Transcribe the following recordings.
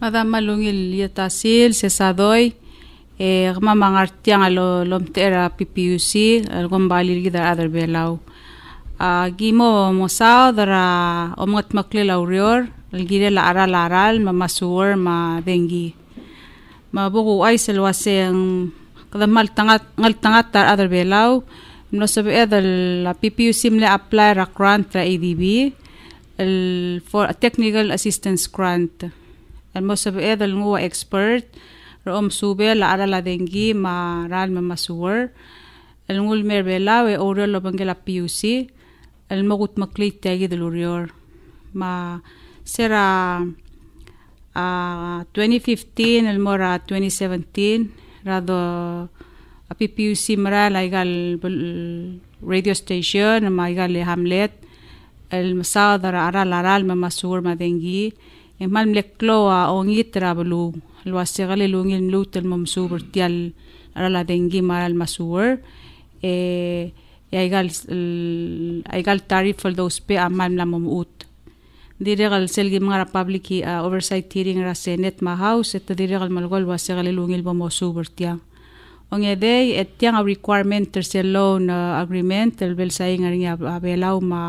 Madam malungil yatasil sesadoy gmamangartiang alo lomtera PPUC algombalir gidar other belau gimo mosao dara omngat maklila urior algire la aral mamasuor ma dengi mabugu ay selwase ang kadamal tangat tar other belau no sabi la PPUC mle apply ra grant ra ADB for a technical assistance grant most of the nguwa expert rom sube la ara la dengi ma ral mamasuor el ngul merbela we oro lo bangela PUC el mogut maklit tagi del urior ma sera 2015 el mora 2017 rado a PPUC mara la igal radio station ma igal hamlet el masadara ara la ral mamasuor ma dengi mal mleklo ongitra blu lwasegale lungil mlutel momsubur tial ala dengi maral masur aigal tariff for those pe amal la momut diregal selgi mga public oversight hearing ra senate ma house et diregal malgol wasegale lungil momsubur tia ongede et tiang requirement ter loan agreement el bel saying aringa abelau ma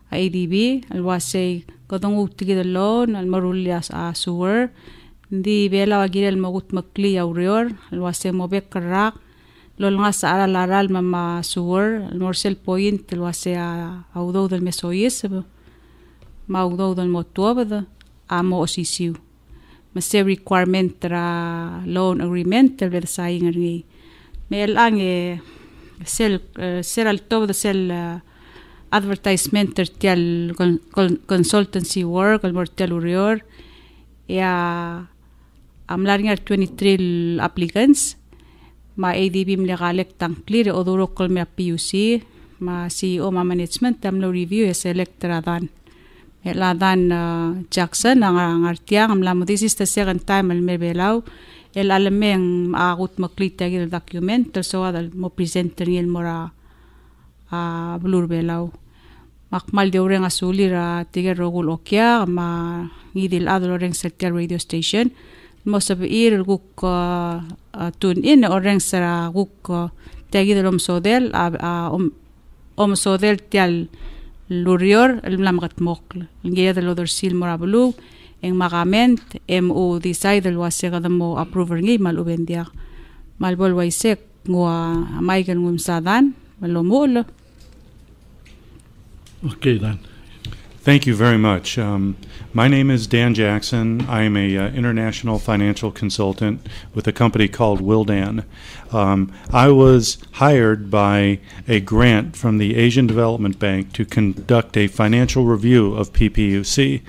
ADB alwasay kadong utigid loan almarulias suwer di bela wagir el magut makli aurior alwasay mobek karak lol nga sa aral mama suwer almorsel point alwasay audo del mesoyes maudo del motuabada amo osisiu mase requirement ra loan agreement el saying ari mel ang sel al top de sel advertisement tertial consultancy work al mortal urior amlaringar 23 applicants ma ADB mlegalek tang clear oduro kol me PUC ma CEO ma management tamlo review select radan Jackson ang artiang amlamo this is the second time al mebelau el alameng maagut maklita gil document so adal mo presenter ngil mora blur belau makmal de ureng asuli ra tiga rogul okya ma ngidil adol oreng setel radio station mo sabi ir guk tune in oreng sara guk tagi delom sodel sodel tial lurior el lamgat mokl ngia de lodor sil morablu en magament mo decide el wasega mo approver ngi mal ubendia malbol waisek ngwa maigen ngum sadan malomul. Okay, then. Thank you very much. My name is Dan Jackson. I am a international financial consultant with a company called Wildan. I was hired by a grant from the Asian Development Bank to conduct a financial review of PPUC.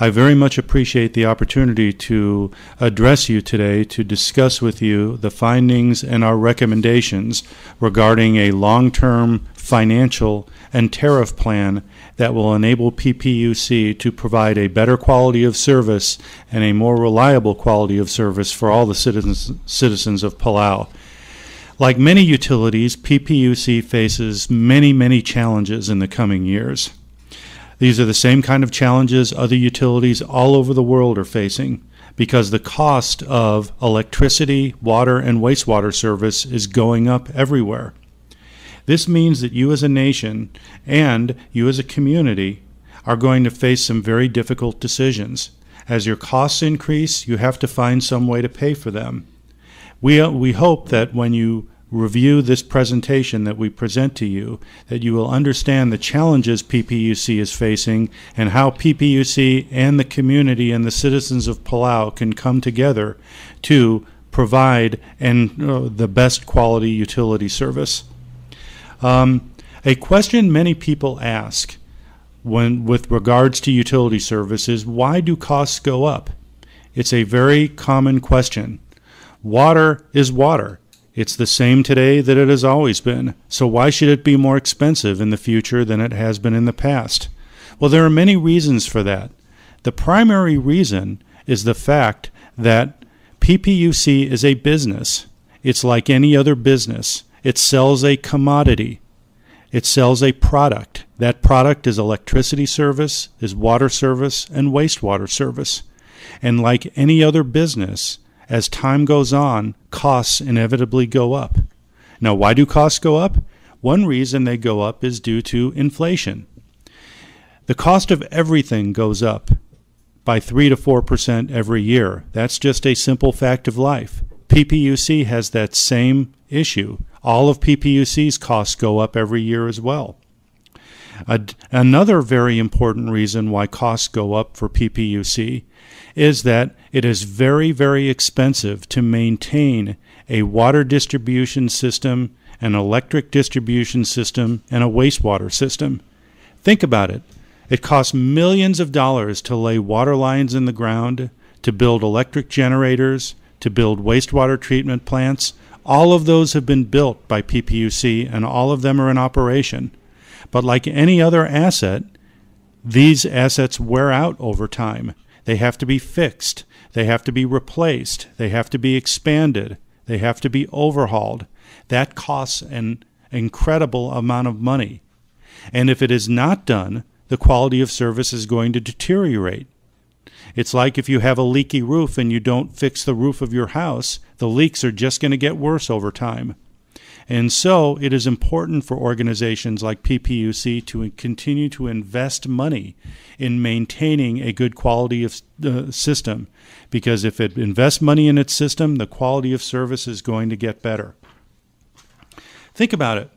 I very much appreciate the opportunity to address you today to discuss with you the findings and our recommendations regarding a long-term financial and tariff plan that will enable PPUC to provide a better quality of service and a more reliable quality of service for all the citizens of Palau. Like many utilities, PPUC faces many challenges in the coming years. These are the same kind of challenges other utilities all over the world are facing because the cost of electricity, water, and wastewater service is going up everywhere. This means that you as a nation and you as a community are going to face some very difficult decisions. As your costs increase, you have to find some way to pay for them. We hope that when you review this presentation that we present to you, that you will understand the challenges PPUC is facing and how PPUC and the community and the citizens of Palau can come together to provide the best quality utility service. A question many people ask with regards to utility service is, why do costs go up? It's a very common question. Water is water. It's the same today that it has always been. So why should it be more expensive in the future than it has been in the past? Well, there are many reasons for that. The primary reason is the fact that PPUC is a business. It's like any other business. It sells a commodity. It sells a product. That product is electricity service, is water service, and wastewater service. And like any other business, as time goes on, costs inevitably go up. Now, why do costs go up? One reason they go up is due to inflation. The cost of everything goes up by 3 to 4% every year. That's just a simple fact of life. PPUC has that same issue. All of PPUC's costs go up every year as well. Another very important reason why costs go up for PPUC is that it is very, very expensive to maintain a water distribution system, an electric distribution system, and a wastewater system. Think about it. It costs millions of dollars to lay water lines in the ground, to build electric generators, to build wastewater treatment plants. All of those have been built by PPUC, and all of them are in operation. But like any other asset, these assets wear out over time. They have to be fixed. They have to be replaced. They have to be expanded. They have to be overhauled. That costs an incredible amount of money. And if it is not done, the quality of service is going to deteriorate. It's like if you have a leaky roof and you don't fix the roof of your house, the leaks are just going to get worse over time. And so it is important for organizations like PPUC to continue to invest money in maintaining a good quality of system, because if it invests money in its system, the quality of service is going to get better. Think about it.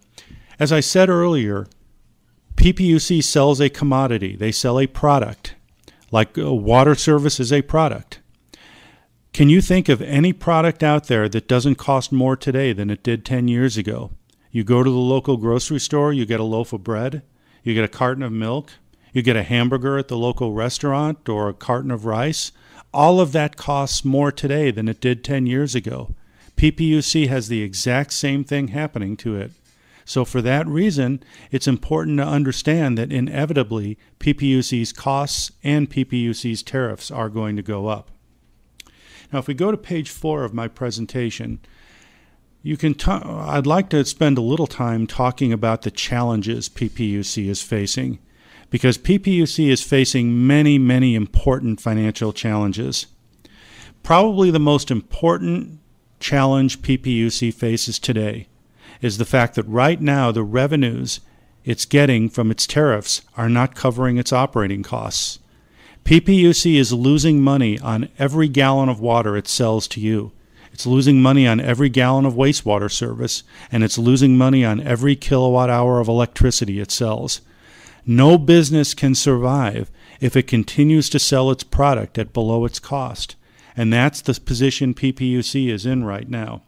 As I said earlier, PPUC sells a commodity. They sell a product. Like water service is a product. Can you think of any product out there that doesn't cost more today than it did 10 years ago? You go to the local grocery store, you get a loaf of bread, you get a carton of milk, you get a hamburger at the local restaurant or a carton of rice. All of that costs more today than it did 10 years ago. PPUC has the exact same thing happening to it. So for that reason, it's important to understand that inevitably PPUC's costs and PPUC's tariffs are going to go up. Now, if we go to page 4 of my presentation, I'd like to spend a little time talking about the challenges PPUC is facing, because PPUC is facing many, many important financial challenges. Probably the most important challenge PPUC faces today is the fact that right now the revenues it's getting from its tariffs are not covering its operating costs. PPUC is losing money on every gallon of water it sells to you. It's losing money on every gallon of wastewater service, and it's losing money on every kilowatt hour of electricity it sells. No business can survive if it continues to sell its product at below its cost, and that's the position PPUC is in right now.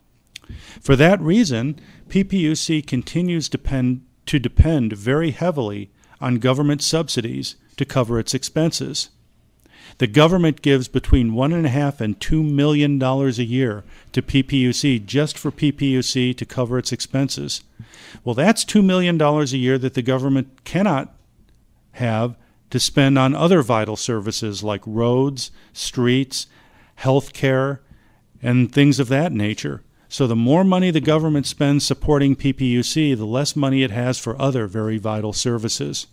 For that reason, PPUC continues to depend very heavily on government subsidies to cover its expenses. The government gives between $1.5 and $2 million a year to PPUC just for PPUC to cover its expenses. Well, that's $2 million a year that the government cannot have to spend on other vital services like roads, streets, health care, and things of that nature. So the more money the government spends supporting PPUC, the less money it has for other very vital services.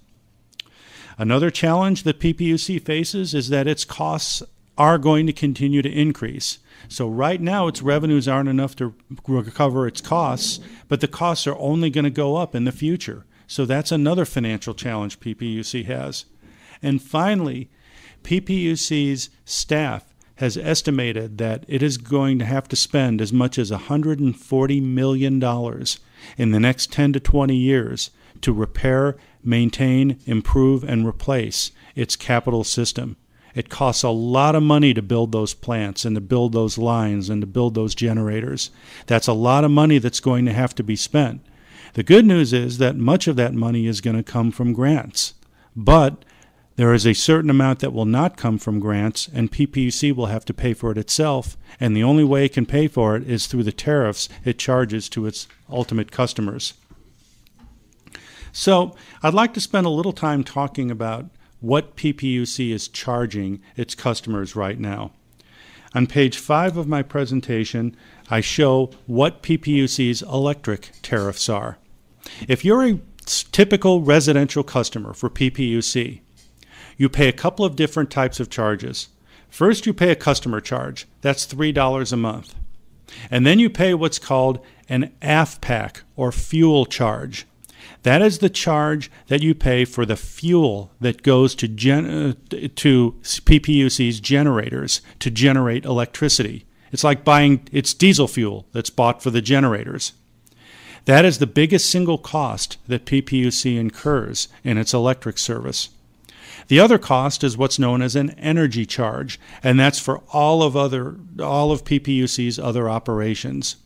Another challenge that PPUC faces is that its costs are going to continue to increase. So right now its revenues aren't enough to recover its costs, but the costs are only going to go up in the future. So that's another financial challenge PPUC has. And finally, PPUC's staff has estimated that it is going to have to spend as much as $140 million in the next 10 to 20 years to repair, maintain, improve, and replace its capital system. It costs a lot of money to build those plants and to build those lines and to build those generators. That's a lot of money that's going to have to be spent. The good news is that much of that money is going to come from grants, but there is a certain amount that will not come from grants, and PPUC will have to pay for it itself, and the only way it can pay for it is through the tariffs it charges to its ultimate customers. So I'd like to spend a little time talking about what PPUC is charging its customers right now. On page 5 of my presentation, I show what PPUC's electric tariffs are. If you're a typical residential customer for PPUC, you pay a couple of different types of charges. First, you pay a customer charge. That's $3 a month. And then you pay what's called an AFPAC, or fuel charge. That is the charge that you pay for the fuel that goes to PPUC's generators to generate electricity. It's like it's diesel fuel that's bought for the generators. That is the biggest single cost that PPUC incurs in its electric service. The other cost is what's known as an energy charge, and that's for all of PPUC's other operations.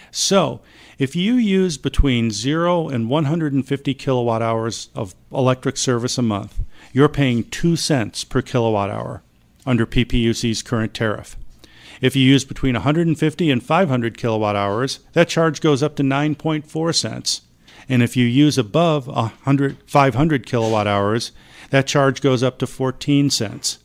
So, if you use between 0 and 150 kilowatt hours of electric service a month, you're paying 2 cents per kilowatt hour under PPUC's current tariff. If you use between 150 and 500 kilowatt hours, that charge goes up to 9.4 cents. And if you use above 500 kilowatt hours, that charge goes up to 14 cents.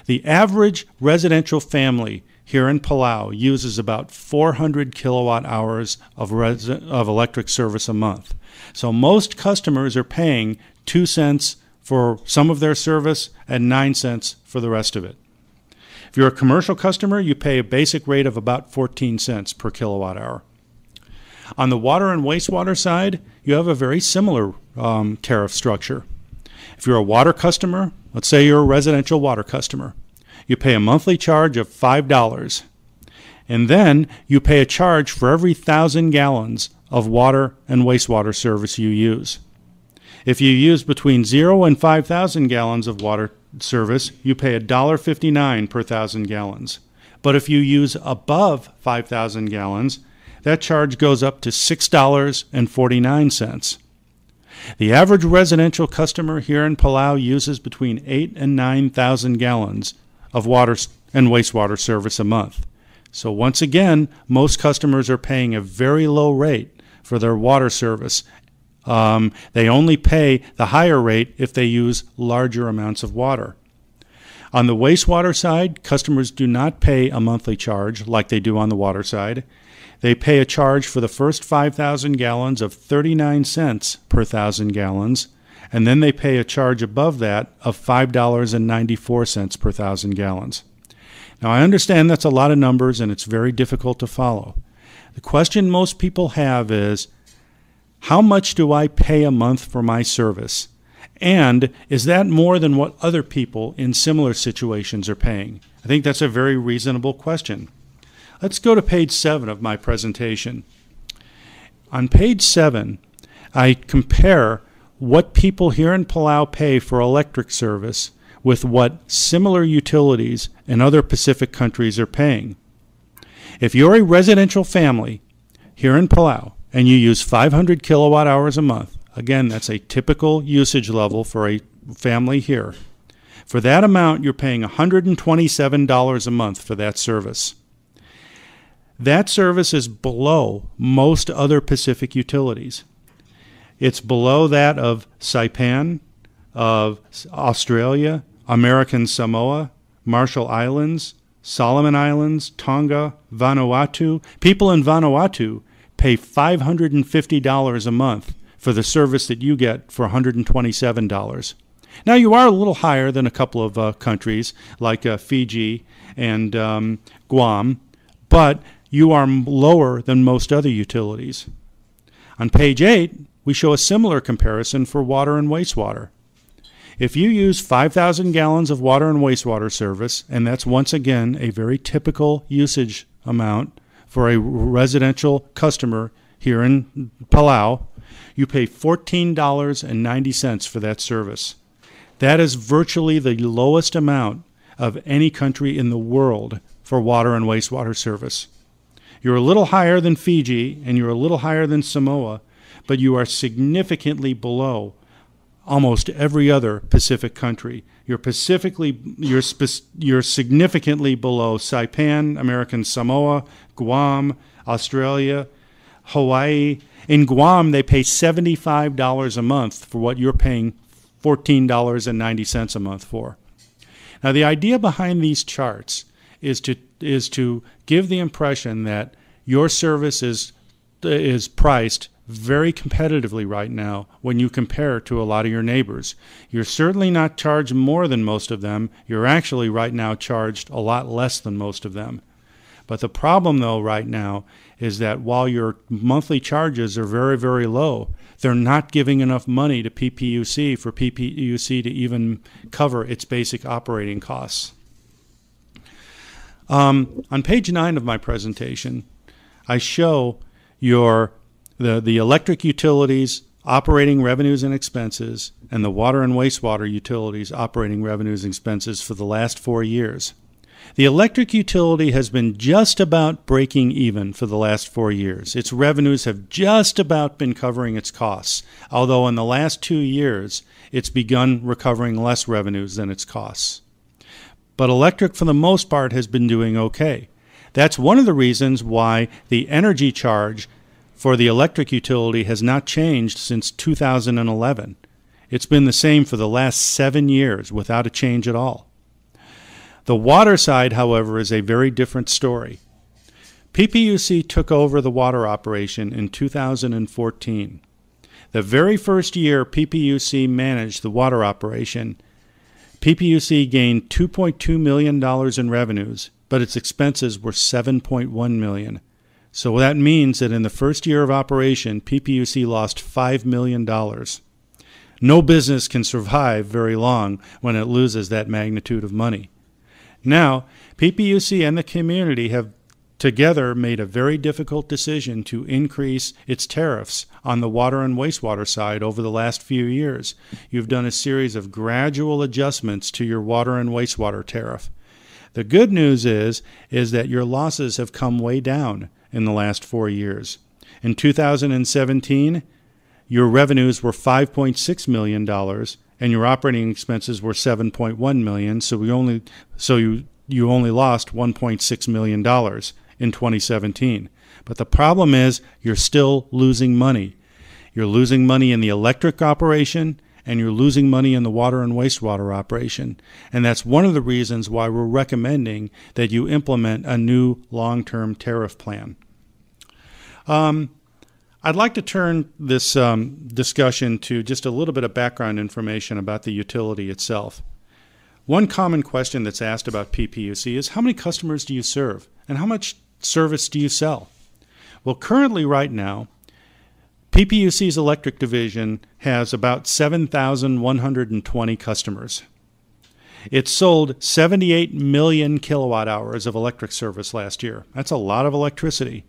The average residential family here in Palau uses about 400 kilowatt hours of electric service a month. So most customers are paying 2 cents for some of their service and 9 cents for the rest of it. If you're a commercial customer, you pay a basic rate of about 14 cents per kilowatt hour. On the water and wastewater side, you have a very similar tariff structure. If you're a water customer, let's say you're a residential water customer, you pay a monthly charge of $5. And then you pay a charge for every 1,000 gallons of water and wastewater service you use. If you use between 0 and 5,000 gallons of water service, you pay $1.59 per 1,000 gallons. But if you use above 5,000 gallons, that charge goes up to $6.49. The average residential customer here in Palau uses between 8,000 and 9,000 gallons of water and wastewater service a month. So once again, most customers are paying a very low rate for their water service. They only pay the higher rate if they use larger amounts of water. On the wastewater side, customers do not pay a monthly charge like they do on the water side. They pay a charge for the first 5,000 gallons of 39 cents per 1,000 gallons, and then they pay a charge above that of $5.94 per 1,000 gallons. Now, I understand that's a lot of numbers and it's very difficult to follow. The question most people have is, how much do I pay a month for my service? And is that more than what other people in similar situations are paying? I think that's a very reasonable question. Let's go to page 7 of my presentation. On page 7, I compare what people here in Palau pay for electric service with what similar utilities in other Pacific countries are paying. If you're a residential family here in Palau and you use 500 kilowatt hours a month, again, that's a typical usage level for a family here. For that amount, you're paying $127 a month for that service. That service is below most other Pacific utilities. It's below that of Saipan, of Australia, American Samoa, Marshall Islands, Solomon Islands, Tonga, Vanuatu. People in Vanuatu pay $550 a month for the service that you get for $127. Now, you are a little higher than a couple of countries like Fiji and Guam, but you are lower than most other utilities. On page 8, we show a similar comparison for water and wastewater. If you use 5,000 gallons of water and wastewater service, and that's once again a very typical usage amount for a residential customer here in Palau, you pay $14.90 for that service. That is virtually the lowest amount of any country in the world for water and wastewater service. You're a little higher than Fiji and you're a little higher than Samoa, but you are significantly below almost every other Pacific country. You're significantly below Saipan, American Samoa, Guam, Australia, Hawaii. In Guam, they pay $75 a month for what you're paying $14.90 a month for. Now, the idea behind these charts is to give the impression that your service is priced very competitively right now when you compare to a lot of your neighbors. You're certainly not charged more than most of them. You're actually right now charged a lot less than most of them. But the problem, though, right now is that while your monthly charges are very, very low, they're not giving enough money to PPUC for PPUC to even cover its basic operating costs. On page 9 of my presentation, I show the electric utilities operating revenues and expenses and the water and wastewater utilities operating revenues and expenses for the last 4 years. The electric utility has been just about breaking even for the last 4 years. Its revenues have just about been covering its costs, although in the last 2 years, it's begun recovering less revenues than its costs. But electric, for the most part, has been doing okay. That's one of the reasons why the energy charge for the electric utility has not changed since 2011. It's been the same for the last 7 years without a change at all. The water side, however, is a very different story. PPUC took over the water operation in 2014. The very first year PPUC managed the water operation, PPUC gained $2.2 million in revenues, but its expenses were $7.1 million. So that means that in the first year of operation, PPUC lost $5 million. No business can survive very long when it loses that magnitude of money. Now, PPUC and the community have together made a very difficult decision to increase its tariffs on the water and wastewater side over the last few years. You've done a series of gradual adjustments to your water and wastewater tariff. The good news is that your losses have come way down in the last 4 years. In 2017, your revenues were $5.6 million, and your operating expenses were $7.1 million, so you only lost $1.6 million in 2017. But the problem is you're still losing money. You're losing money in the electric operation, and you're losing money in the water and wastewater operation. And that's one of the reasons why we're recommending that you implement a new long-term tariff plan. I'd like to turn this discussion to just a little bit of background information about the utility itself. One common question that's asked about PPUC is how many customers do you serve and how much service do you sell? Well, currently right now, PPUC's electric division has about 7,120 customers. It sold 78 million kilowatt hours of electric service last year. That's a lot of electricity.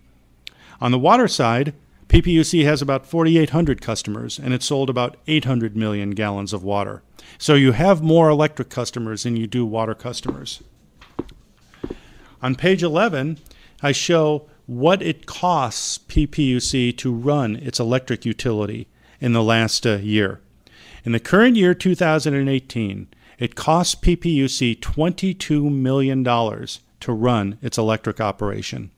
On the water side, PPUC has about 4,800 customers, and it sold about 800 million gallons of water. So you have more electric customers than you do water customers. On page 11, I show what it costs PPUC to run its electric utility in the last year. In the current year, 2018, it costs PPUC $22 million to run its electric operation.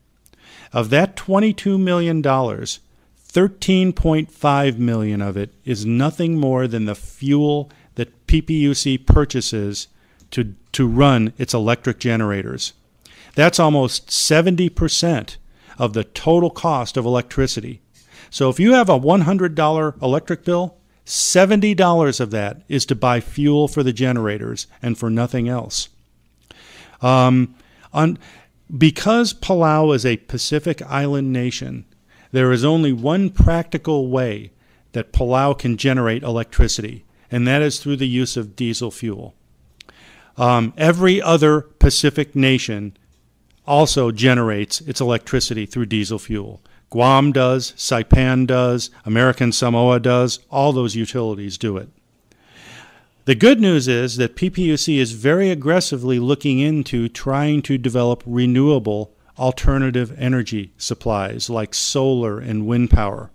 Of that $22 million, $13.5 million of it is nothing more than the fuel that PPUC purchases to run its electric generators. That's almost 70% of the total cost of electricity. So if you have a $100 electric bill, $70 of that is to buy fuel for the generators and for nothing else. Because Palau is a Pacific island nation, there is only one practical way that Palau can generate electricity, and that is through the use of diesel fuel. Every other Pacific nation also generates its electricity through diesel fuel. Guam does, Saipan does, American Samoa does, all those utilities do it. The good news is that PPUC is very aggressively looking into trying to develop renewable alternative energy supplies like solar and wind power.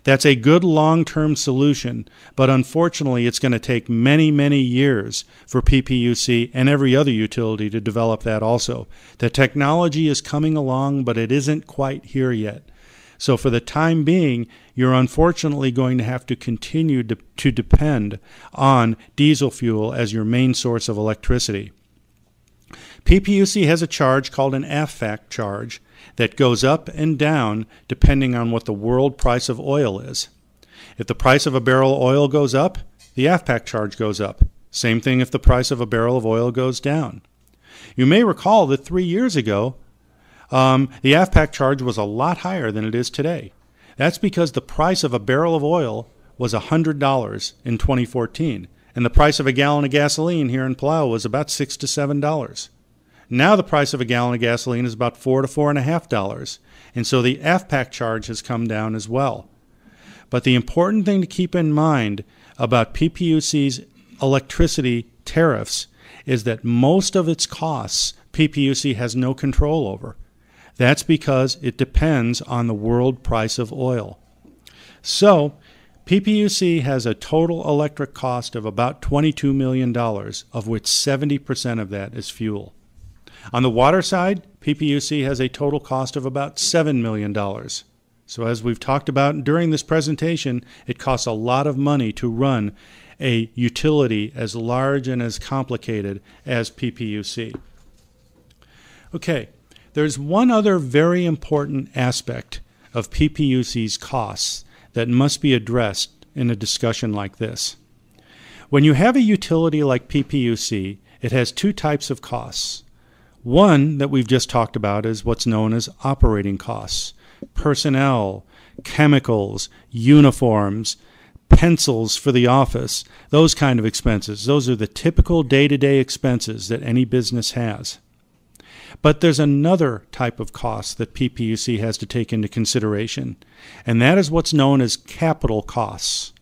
That's a good long-term solution, but unfortunately it's going to take many, many years for PPUC and every other utility to develop that also. The technology is coming along, but it isn't quite here yet. So for the time being, you're unfortunately going to have to continue to depend on diesel fuel as your main source of electricity. PPUC has a charge called an AFFAC charge that goes up and down depending on what the world price of oil is. If the price of a barrel of oil goes up, the AFFAC charge goes up. Same thing if the price of a barrel of oil goes down. You may recall that 3 years ago, the AFFAC charge was a lot higher than it is today. That's because the price of a barrel of oil was $100 in 2014, and the price of a gallon of gasoline here in Palau was about $6 to $7. Now the price of a gallon of gasoline is about $4 to $4.50, and so the AFFAC charge has come down as well. But the important thing to keep in mind about PPUC's electricity tariffs is that most of its costs PPUC has no control over. That's because it depends on the world price of oil. So, PPUC has a total electric cost of about $22 million, of which 70% of that is fuel. On the water side, PPUC has a total cost of about $7 million. So as we've talked about during this presentation, it costs a lot of money to run a utility as large and as complicated as PPUC. Okay, there's one other very important aspect of PPUC's costs that must be addressed in a discussion like this. When you have a utility like PPUC, it has two types of costs. One that we've just talked about is what's known as operating costs. Personnel, chemicals, uniforms, pencils for the office, those kind of expenses. Those are the typical day-to-day expenses that any business has. But there's another type of cost that PPUC has to take into consideration, and that is what's known as capital costs.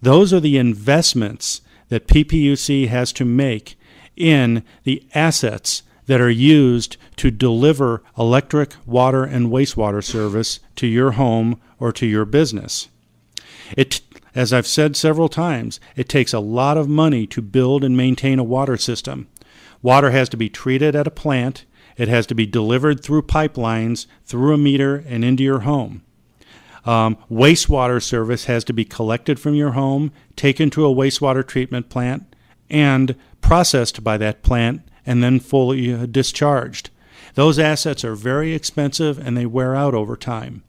Those are the investments that PPUC has to make in the assets that are used to deliver electric, water, and wastewater service to your home or to your business. As I've said several times, it takes a lot of money to build and maintain a water system. Water has to be treated at a plant. It has to be delivered through pipelines, through a meter, and into your home. Wastewater service has to be collected from your home, taken to a wastewater treatment plant, and processed by that plant, and then fully discharged. Those assets are very expensive and they wear out over time.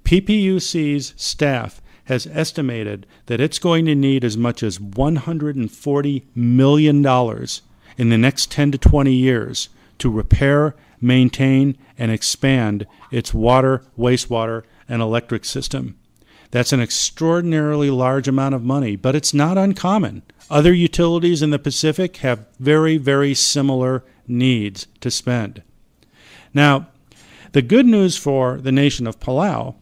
PPUC's staff has estimated that it's going to need as much as $140 million in the next 10 to 20 years to repair, maintain, and expand its water, wastewater, and electric system. That's an extraordinarily large amount of money, but it's not uncommon. Other utilities in the Pacific have very, very similar needs to spend. Now, the good news for the nation of Palau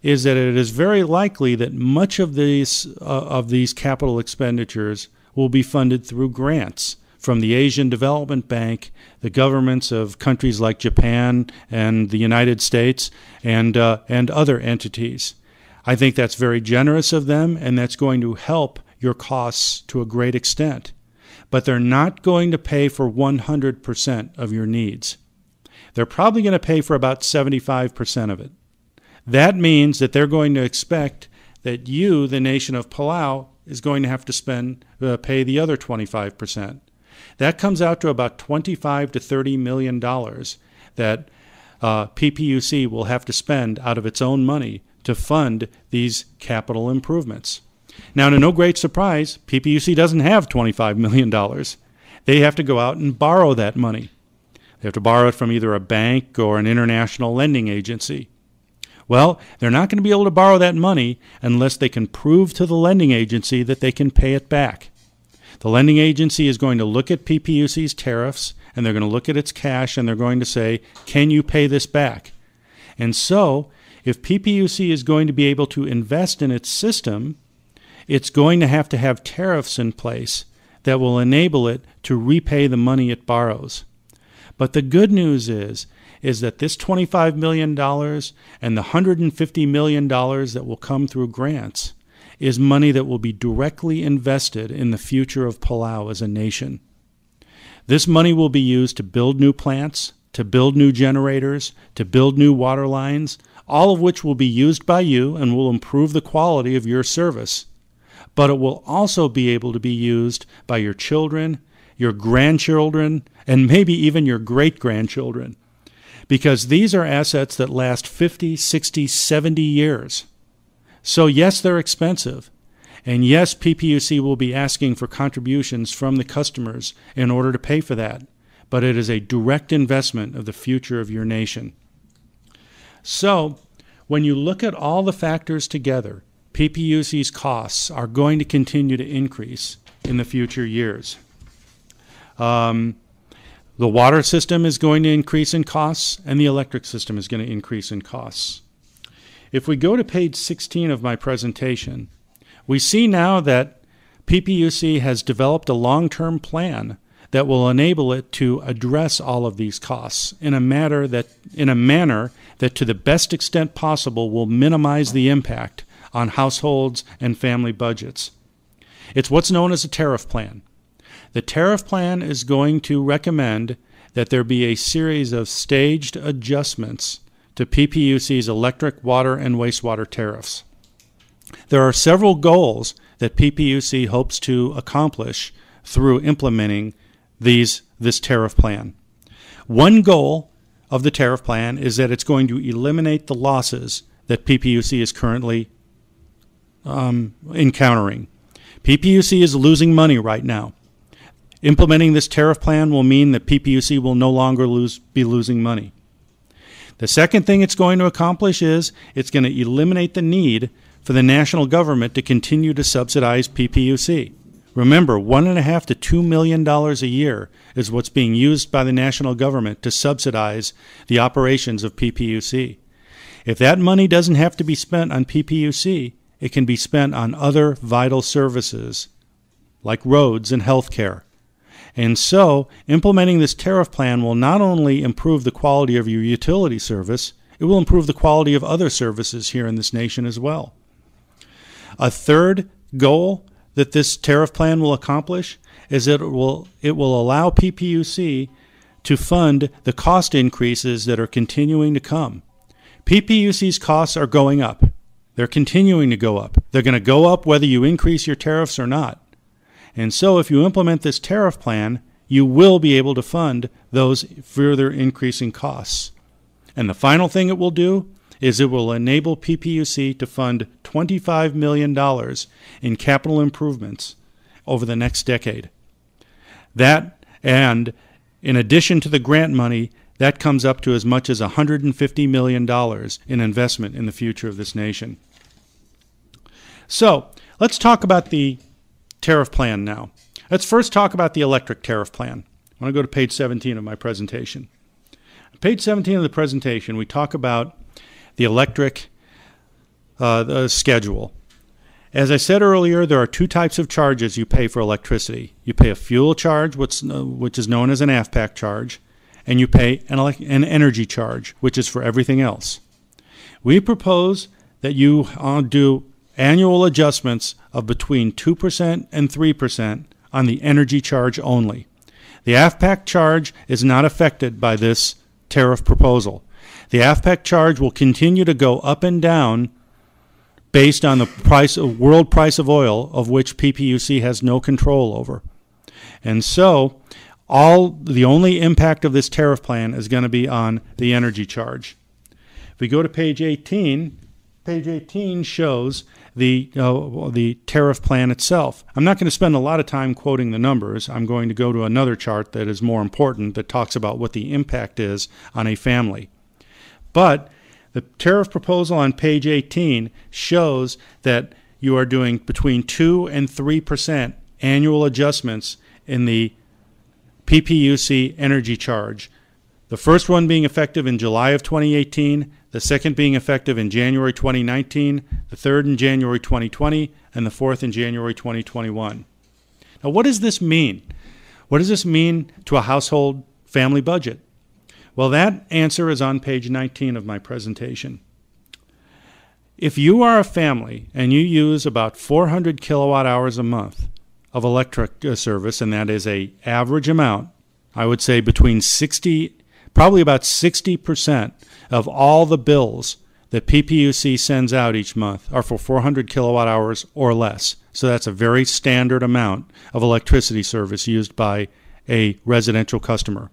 is that it is very likely that much of these capital expenditures will be funded through grants from the Asian Development Bank, the governments of countries like Japan and the United States, and other entities. I think that's very generous of them, and that's going to help your costs to a great extent. But they're not going to pay for 100% of your needs. They're probably going to pay for about 75% of it. That means that they're going to expect that you, the nation of Palau, is going to have to pay the other 25%. That comes out to about $25 to $30 million that PPUC will have to spend out of its own money to fund these capital improvements. Now, to no great surprise, PPUC doesn't have $25 million. They have to go out and borrow that money. They have to borrow it from either a bank or an international lending agency. Well, they're not going to be able to borrow that money unless they can prove to the lending agency that they can pay it back. The lending agency is going to look at PPUC's tariffs, and they're going to look at its cash, and they're going to say, can you pay this back? And so, if PPUC is going to be able to invest in its system, it's going to have tariffs in place that will enable it to repay the money it borrows. But the good news is that this $25 million and the $150 million that will come through grants is money that will be directly invested in the future of Palau as a nation. This money will be used to build new plants, to build new generators, to build new water lines, all of which will be used by you and will improve the quality of your service. But it will also be able to be used by your children, your grandchildren, and maybe even your great-grandchildren, because these are assets that last 50, 60, 70 years. So yes, they're expensive. And yes, PPUC will be asking for contributions from the customers in order to pay for that. But it is a direct investment of the future of your nation. So when you look at all the factors together, PPUC's costs are going to continue to increase in the future years. The water system is going to increase in costs, and the electric system is going to increase in costs. If we go to page 16 of my presentation, we see now that PPUC has developed a long-term plan that will enable it to address all of these costs in a manner that to the best extent possible will minimize the impact on households and family budgets. It's what's known as a tariff plan. The tariff plan is going to recommend that there be a series of staged adjustments to PPUC's electric, water, and wastewater tariffs. There are several goals that PPUC hopes to accomplish through implementing this tariff plan. One goal of the tariff plan is that it's going to eliminate the losses that PPUC is currently encountering. PPUC is losing money right now. Implementing this tariff plan will mean that PPUC will no longer be losing money. The second thing it's going to accomplish is it's going to eliminate the need for the national government to continue to subsidize PPUC. Remember, $1.5 to $2 million a year is what's being used by the national government to subsidize the operations of PPUC. If that money doesn't have to be spent on PPUC, it can be spent on other vital services like roads and health care. And so, implementing this tariff plan will not only improve the quality of your utility service, it will improve the quality of other services here in this nation as well. A third goal that this tariff plan will accomplish is that it will allow PPUC to fund the cost increases that are continuing to come. PPUC's costs are going up. They're continuing to go up. They're going to go up whether you increase your tariffs or not. And so if you implement this tariff plan, you will be able to fund those further increasing costs. And the final thing it will do is it will enable PPUC to fund $25 million in capital improvements over the next decade. That, and in addition to the grant money, that comes up to as much as $150 million in investment in the future of this nation. So let's talk about the tariff plan now. Let's first talk about the electric tariff plan. I want to go to page 17 of my presentation. On page 17 of the presentation, we talk about the electric schedule. As I said earlier, there are two types of charges you pay for electricity. You pay a fuel charge, which is known as an AFPAC charge, and you pay an energy charge, which is for everything else. We propose that you do annual adjustments of between 2% and 3% on the energy charge only. The AFPAC charge is not affected by this tariff proposal. The AFPAC charge will continue to go up and down based on the world price of oil, of which PPUC has no control over. And so the only impact of this tariff plan is going to be on the energy charge. If we go to page 18, page 18 shows the tariff plan itself. I'm not going to spend a lot of time quoting the numbers. I'm going to go to another chart that is more important that talks about what the impact is on a family. But the tariff proposal on page 18 shows that you are doing between 2 and 3% annual adjustments in the PPUC energy charge. The first one being effective in July of 2018, the second being effective in January 2019, the third in January 2020, and the fourth in January 2021. Now, what does this mean? What does this mean to a household family budget? Well, that answer is on page 19 of my presentation. If you are a family and you use about 400 kilowatt hours a month of electric service, and that is an average amount, I would say probably about 60% of all the bills that PPUC sends out each month are for 400 kilowatt hours or less. So that's a very standard amount of electricity service used by a residential customer.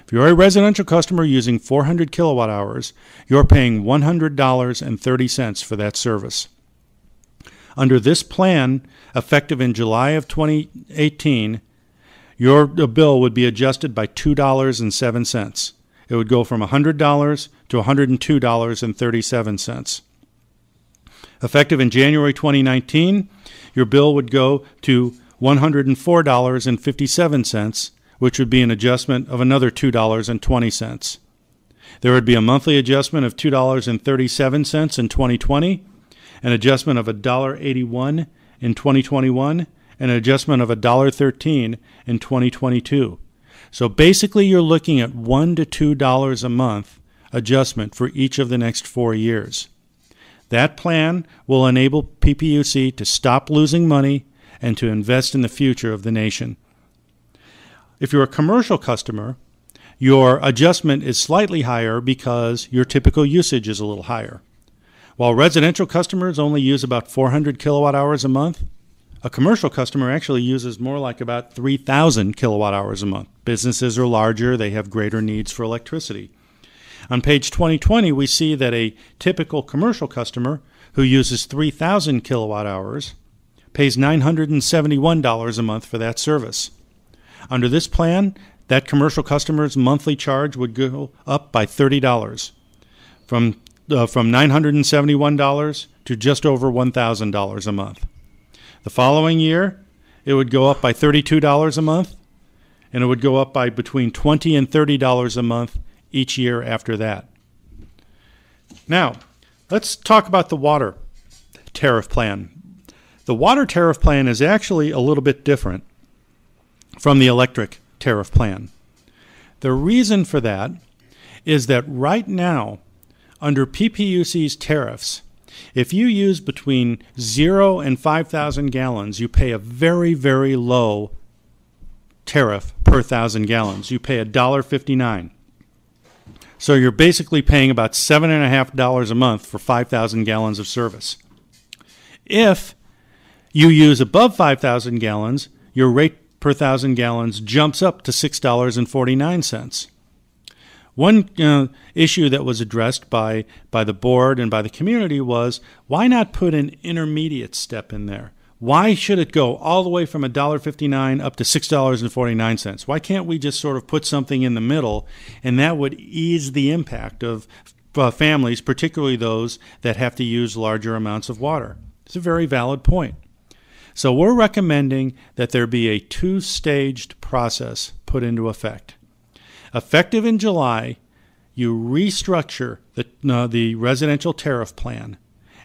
If you're a residential customer using 400 kilowatt hours, you're paying $100.30 for that service. Under this plan, effective in July of 2018, your bill would be adjusted by $2.07. It would go from $100 to $102.37. Effective in January 2019, your bill would go to $104.57, which would be an adjustment of another $2.20. There would be a monthly adjustment of $2.37 in 2020, an adjustment of $1.81 in 2021, and an adjustment of $1.13 in 2022. So basically you're looking at $1 to $2 a month adjustment for each of the next 4 years. That plan will enable PPUC to stop losing money and to invest in the future of the nation. If you're a commercial customer, your adjustment is slightly higher because your typical usage is a little higher. While residential customers only use about 400 kilowatt hours a month, a commercial customer actually uses more like about 3,000 kilowatt hours a month. Businesses are larger, they have greater needs for electricity. On page 2020, we see that a typical commercial customer who uses 3,000 kilowatt hours pays $971 a month for that service. Under this plan, that commercial customer's monthly charge would go up by $30, from $971 to just over $1,000 a month. The following year, it would go up by $32 a month, and it would go up by between $20 and $30 a month each year after that. Now, let's talk about the water tariff plan. The water tariff plan is actually a little bit different from the electric tariff plan. The reason for that is that right now, under PPUC's tariffs, if you use between 0 and 5,000 gallons, you pay a very, very low tariff per 1,000 gallons. You pay $1.59. So you're basically paying about $7.50 a month for 5,000 gallons of service. If you use above 5,000 gallons, your rate per 1,000 gallons jumps up to $6.49. One issue that was addressed by the board and by the community was, why not put an intermediate step in there? Why should it go all the way from $1.59 up to $6.49? Why can't we just sort of put something in the middle, and that would ease the impact of families, particularly those that have to use larger amounts of water? It's a very valid point. So we're recommending that there be a two-staged process put into effect. Effective in July, you restructure the residential tariff plan,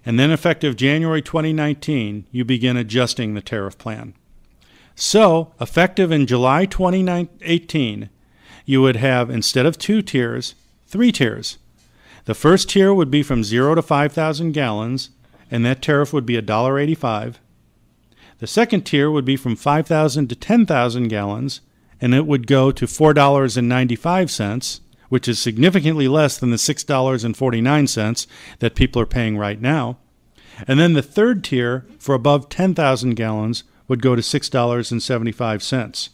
and then effective January 2019, you begin adjusting the tariff plan. So, effective in July 2018, you would have, instead of 2 tiers, 3 tiers. The first tier would be from 0 to 5,000 gallons, and that tariff would be $1.85. The second tier would be from 5,000 to 10,000 gallons, and it would go to $4.95, which is significantly less than the $6.49 that people are paying right now. And then the third tier, for above 10,000 gallons, would go to $6.75.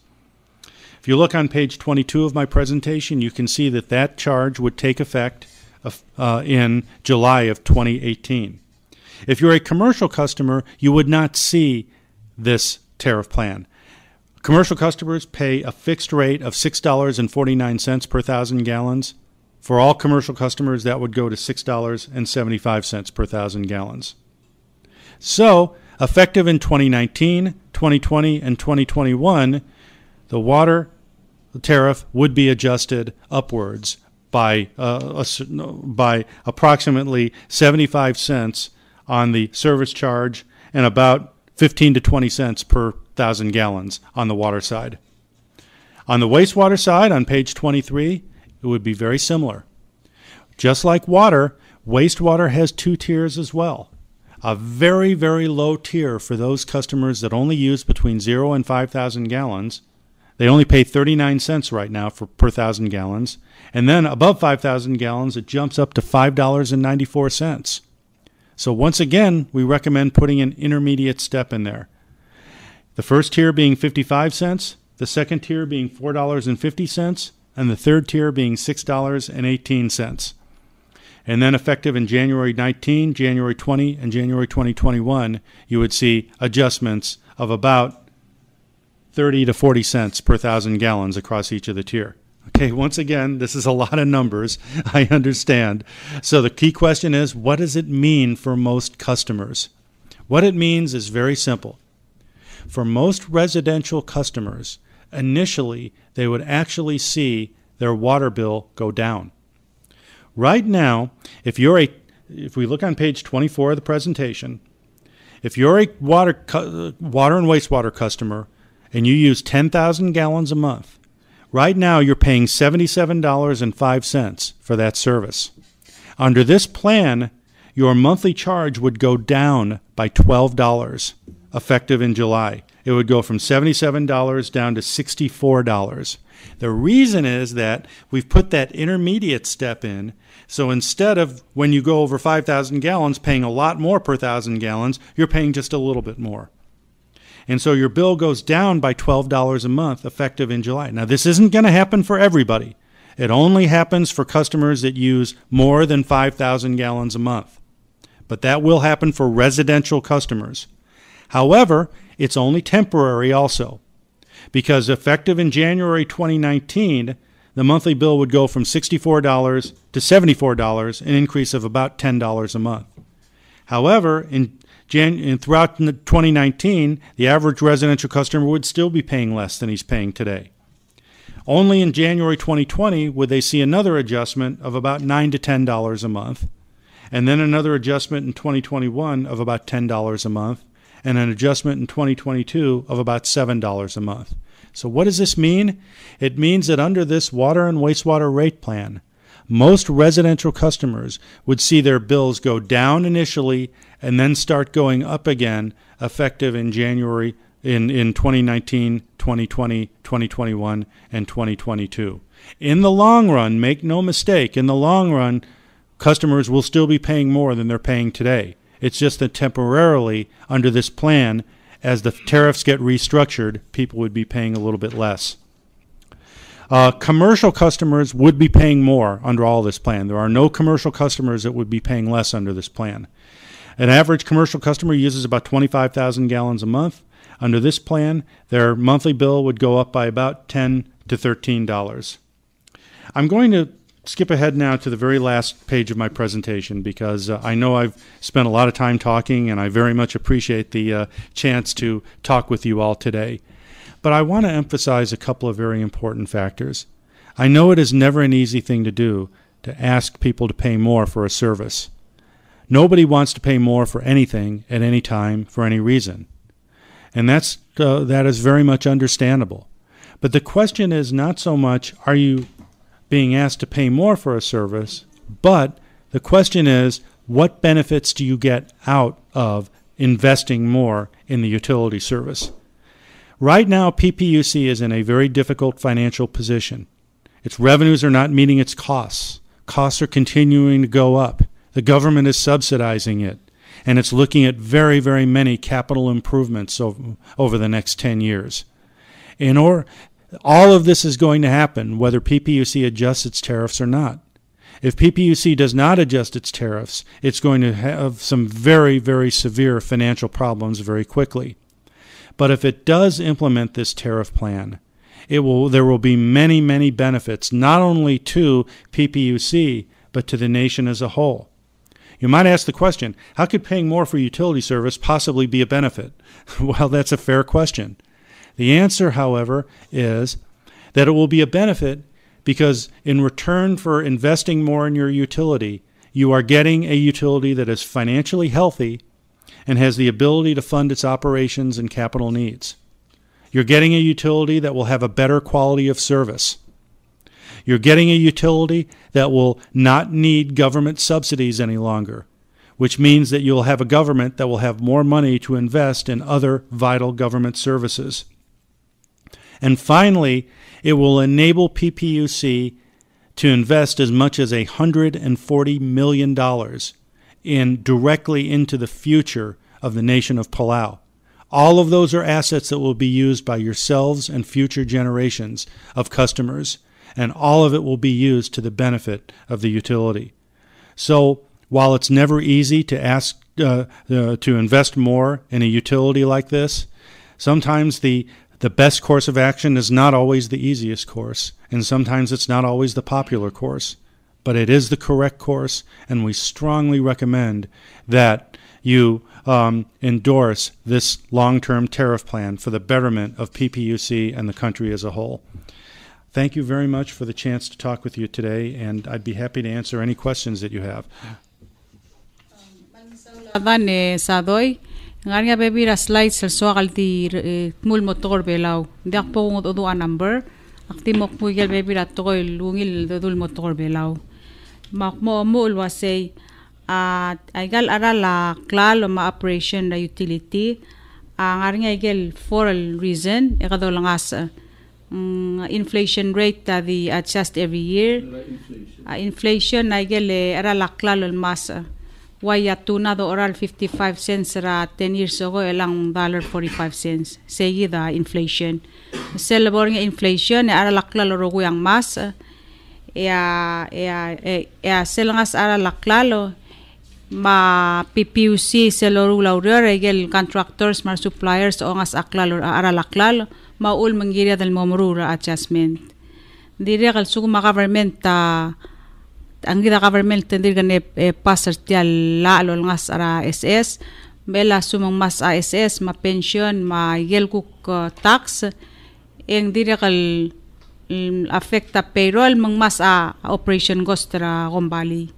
If you look on page 22 of my presentation, you can see that that charge would take effect in July of 2018. If you're a commercial customer, you would not see this tariff plan. Commercial customers pay a fixed rate of $6.49 per 1,000 gallons. For all commercial customers, that would go to $6.75 per 1,000 gallons. So, effective in 2019, 2020, and 2021, the water tariff would be adjusted upwards by approximately 75 cents on the service charge and about 15 to 20 cents per 1,000 gallons on the water side. On the wastewater side, on page 23, it would be very similar. Just like water, wastewater has 2 tiers as well. A very, very low tier for those customers that only use between 0 and 5,000 gallons. They only pay 39 cents right now per 1,000 gallons. And then above 5,000 gallons, it jumps up to $5.94. So once again, we recommend putting an intermediate step in there. The first tier being 55 cents, the second tier being $4.50, and the third tier being $6.18. And then effective in January 19, January 20, and January 2021, you would see adjustments of about 30 to 40 cents per 1,000 gallons across each of the tier. Okay, once again, this is a lot of numbers, I understand. So the key question is, what does it mean for most customers? What it means is very simple. For most residential customers, initially, they would actually see their water bill go down. Right now, if we look on page 24 of the presentation, if you're a water and wastewater customer and you use 10,000 gallons a month, right now you're paying $77.05 for that service. Under this plan, your monthly charge would go down by $12, effective in July. It would go from $77 down to $64. The reason is that we've put that intermediate step in, so instead of when you go over 5,000 gallons paying a lot more per 1,000 gallons, you're paying just a little bit more. And so your bill goes down by $12 a month, effective in July. Now, this isn't going to happen for everybody. It only happens for customers that use more than 5,000 gallons a month. But that will happen for residential customers. However, it's only temporary also, because effective in January 2019, the monthly bill would go from $64 to $74, an increase of about $10 a month. However, throughout 2019, the average residential customer would still be paying less than he's paying today. Only in January 2020 would they see another adjustment of about $9 to $10 a month, and then another adjustment in 2021 of about $10 a month, and an adjustment in 2022 of about $7 a month. So what does this mean? It means that under this water and wastewater rate plan, most residential customers would see their bills go down initially and then start going up again, effective in January in 2019, 2020, 2021, and 2022. In the long run, make no mistake, in the long run, customers will still be paying more than they're paying today. It's just that temporarily, under this plan, as the tariffs get restructured, people would be paying a little bit less. Commercial customers would be paying more under all this plan. There are no commercial customers that would be paying less under this plan. An average commercial customer uses about 25,000 gallons a month. Under this plan, their monthly bill would go up by about $10 to $13. I'm going to skip ahead now to the very last page of my presentation, because I know I've spent a lot of time talking, and I very much appreciate the chance to talk with you all today. But I want to emphasize a couple of very important factors. I know it is never an easy thing to do to ask people to pay more for a service. Nobody wants to pay more for anything at any time for any reason. And that is very much understandable. But the question is not so much, are you being asked to pay more for a service, but the question is, what benefits do you get out of investing more in the utility service? Right now, PPUC is in a very difficult financial position. Its revenues are not meeting its costs. Costs are continuing to go up. The government is subsidizing it, and it's looking at very, very many capital improvements over the next 10 years. All of this is going to happen whether PPUC adjusts its tariffs or not. If PPUC does not adjust its tariffs, it's going to have some very, very severe financial problems very quickly. But if it does implement this tariff plan, there will be many, many benefits, not only to PPUC, but to the nation as a whole. You might ask the question, how could paying more for utility service possibly be a benefit? Well, that's a fair question. The answer, however, is that it will be a benefit because in return for investing more in your utility, you are getting a utility that is financially healthy and has the ability to fund its operations and capital needs. You're getting a utility that will have a better quality of service. You're getting a utility that will not need government subsidies any longer, which means that you'll have a government that will have more money to invest in other vital government services. And finally, it will enable PPUC to invest as much as $140 million directly into the future of the nation of Palau. All of those are assets that will be used by yourselves and future generations of customers, and all of it will be used to the benefit of the utility. So while it's never easy to ask to invest more in a utility like this, sometimes the best course of action is not always the easiest course, and sometimes it's not always the popular course, but it is the correct course, and we strongly recommend that you endorse this long-term tariff plan for the betterment of PPUC and the country as a whole. Thank you very much for the chance to talk with you today, and I'd be happy to answer any questions that you have. Ngaria baby ra slides so alti mul motor belau dak po ngot odu a number akti mok pugel baby ra toil lungil dodul motor belau mak mo mul wasay aigal ara la klalo ma operation na utility ngaria igel for a reason ekadol ngas inflation rate that the adjust every year inflation igel ara la klalo mas Waya tuna do oral 55 cents ra 10 years ago elang $1.45 seguida inflation celebrating inflation ara laklalo rogo yang mas selangas ara laklalo ma PPUC seloru laurer egel contractors mar suppliers ongas aklalo ara laklalo maul mengiria del momrura adjustment dire gal suguma government ang gida government tendir gane passer tial la lo ngas ara SS bela sumang mas ASS ma pension ma yelkuk tax eng direkal affecta payroll mang mas operation cost ra gombali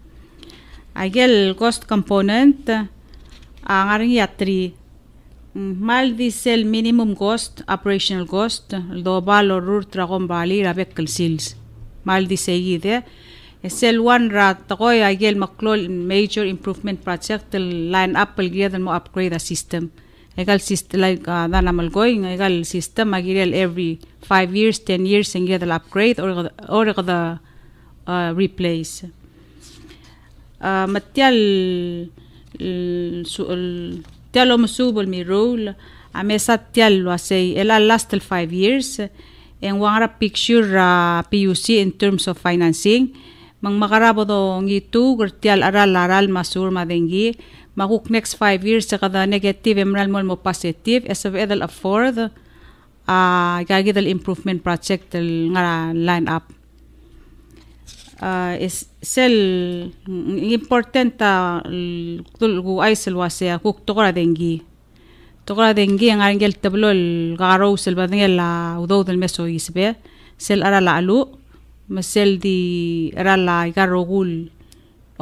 agel cost component ang aring yatri mal diesel minimum cost operational cost do balo rur tra gombali rabek sales mal diesel Sel one rat takoy agel maklol major improvement project line up palgiya mo upgrade the system. Egal system like dana malgoy egal system agirel every 5 years 10 years and get the upgrade or the replace. Matial tialo musubol mi role amesa tial wasay ela last 5 years and wangara picture PUC in terms of financing. Mang makarabo do ngitu gertial aral masur madengi maguk next 5 years sa kada negative emerald mo positive as of edal afford gagidal improvement project nga line up is sel important tulgu ay selwase kuk tokora dengi ang angel tablol garo sel badengel udo del meso isbe sel aral alu masel di rala ikarogul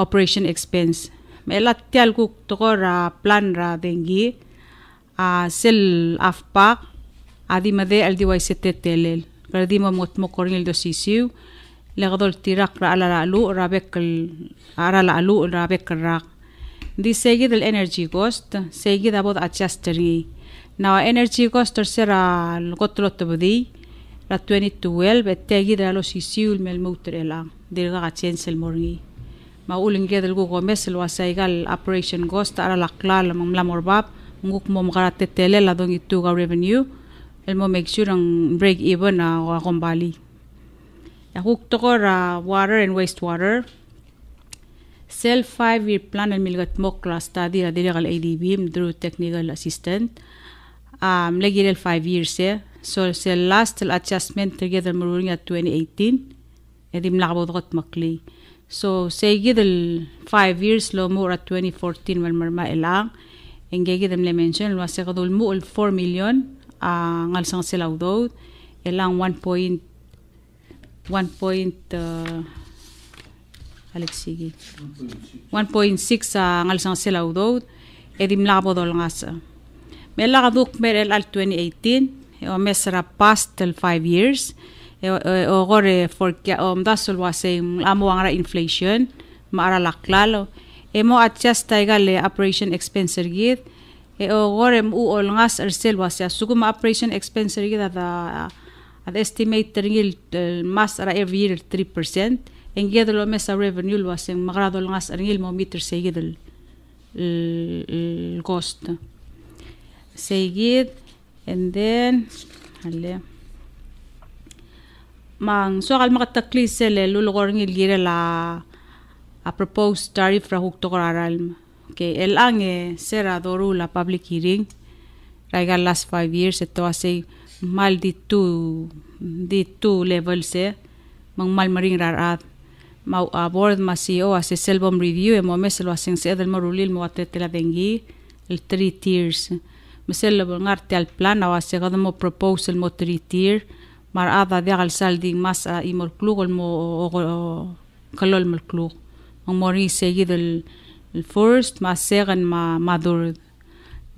operation expense melat tial kuk tokora plan ra dengi sel afpak adi made aldi way setetelel kardi mo mot kornil do sisiu legadol tirak ra ala alu rabek ara la alu rabek rak di segi del energy cost segi da bod adjusteri now energy cost sera kotlot bodi la 2012 betegi da lo sisiul mel motorela dirga chensel morgi maulin gedel go mesel wasaigal operation cost ara la klal mam la morbab nguk mom garate tele la dongi tu ga revenue el mo make sure ang break even na gombali ya huk to water and wastewater self 5-year plan el milgat mokla study la dirgal ADB through technical assistant legir el 5 years so the last adjustment together maruring at 2018 edim laqbodgot makli so say gidel 5 years lo more at 2014 wal marma elang engegidem le mention wa segadul mu 4 million ngal sang selawdo elang 1.6 ngal sang selawdo edim laqbodol ngasa melaqduk merel al 2018 o mesra past 5 years o gore for dasol wasay amo ang inflation maara laklalo mo adjust taigale operation expense git o gore mu ol ngas ersel wasya suguma operation expense git at estimate ringil mas ara every year 3% engedlo mesa revenue wasay magradol ngas ringil mo meter segidel cost Seigid, and then mang soal makatakli sele lulugorngil gira la a proposed tariff ra huktokoraral. Okay, elang sera doru la public hearing. Raiga last 5 years ito asay mal di two levels mang mal maring rarat. Mau board ma CEO asay selbom review mo meselo asing sa edal marulil mo atetela dengi el 3 tiers. Meselo ngarte al plan o asay kada mo proposal mo 3 tier mar ada diagal salding mas imol klugol mo kalol mal klug. Ang mori seguid el first mas second madur.